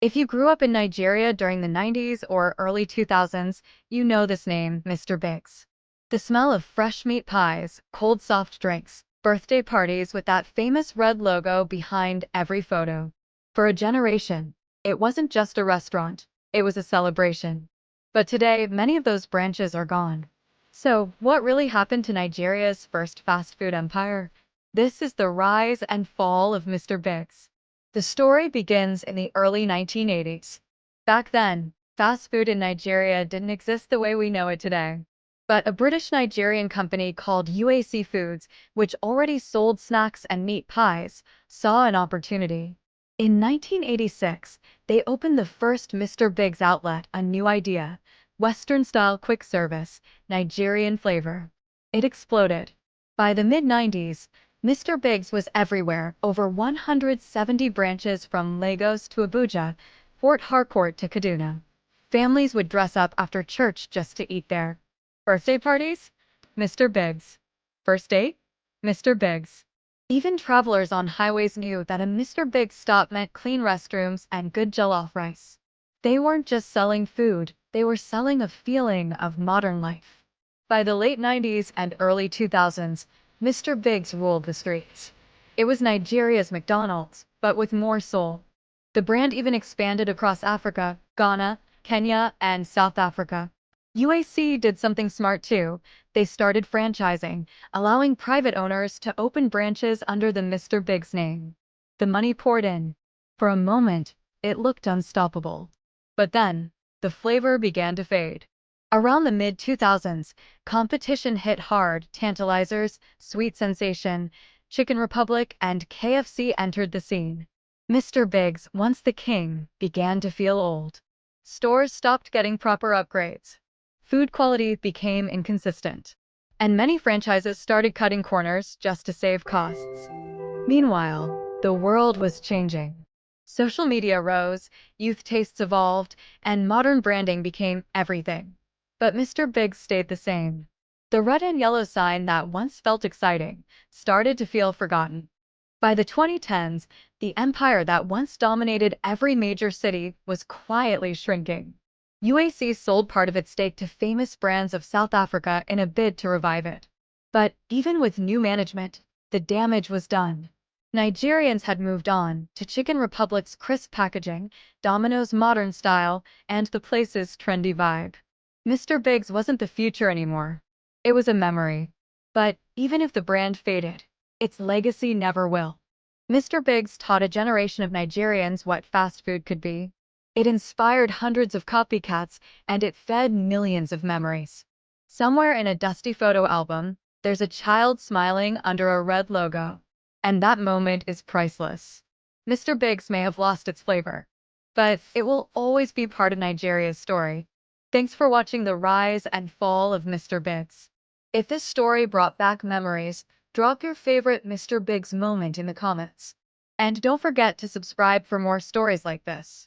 If you grew up in Nigeria during the 90s or early 2000s, you know this name, Mr. Biggs. The smell of fresh meat pies, cold soft drinks, birthday parties with that famous red logo behind every photo. For a generation, it wasn't just a restaurant, it was a celebration. But today, many of those branches are gone. So, what really happened to Nigeria's first fast food empire? This is the rise and fall of Mr. Biggs. The story begins in the early 1980s. Back then, fast food in Nigeria didn't exist the way we know it today. But a British Nigerian company called UAC Foods, which already sold snacks and meat pies, saw an opportunity. In 1986, they opened the first Mr. Biggs outlet, a new idea, Western-style quick service, Nigerian flavor. It exploded. By the mid-90s, Mr. Biggs was everywhere, over 170 branches from Lagos to Abuja, Port Harcourt to Kaduna. Families would dress up after church just to eat there. Birthday parties? Mr. Biggs. First date? Mr. Biggs. Even travelers on highways knew that a Mr. Biggs stop meant clean restrooms and good jollof rice. They weren't just selling food, they were selling a feeling of modern life. By the late 90s and early 2000s, Mr. Biggs ruled the streets. It was Nigeria's McDonald's, but with more soul. The brand even expanded across Africa, Ghana, Kenya, and South Africa. UAC did something smart too. They started franchising, allowing private owners to open branches under the Mr. Biggs name. The money poured in. For a moment, it looked unstoppable. But then, the flavor began to fade. Around the mid-2000s, competition hit hard. Tantalizers, Sweet Sensation, Chicken Republic, and KFC entered the scene. Mr. Biggs, once the king, began to feel old. Stores stopped getting proper upgrades. Food quality became inconsistent. And many franchises started cutting corners just to save costs. Meanwhile, the world was changing. Social media rose, youth tastes evolved, and modern branding became everything. But Mr. Biggs stayed the same. The red and yellow sign that once felt exciting started to feel forgotten. By the 2010s, the empire that once dominated every major city was quietly shrinking. UAC sold part of its stake to famous brands of South Africa in a bid to revive it. But even with new management, the damage was done. Nigerians had moved on to Chicken Republic's crisp packaging, Domino's modern style, and the place's trendy vibe. Mr. Biggs wasn't the future anymore. It was a memory. But even if the brand faded, its legacy never will. Mr. Biggs taught a generation of Nigerians what fast food could be. It inspired hundreds of copycats, and it fed millions of memories. Somewhere in a dusty photo album, there's a child smiling under a red logo. And that moment is priceless. Mr. Biggs may have lost its flavor, but it will always be part of Nigeria's story. Thanks for watching the rise and fall of Mr. Biggs. If this story brought back memories, drop your favorite Mr. Biggs moment in the comments. And don't forget to subscribe for more stories like this.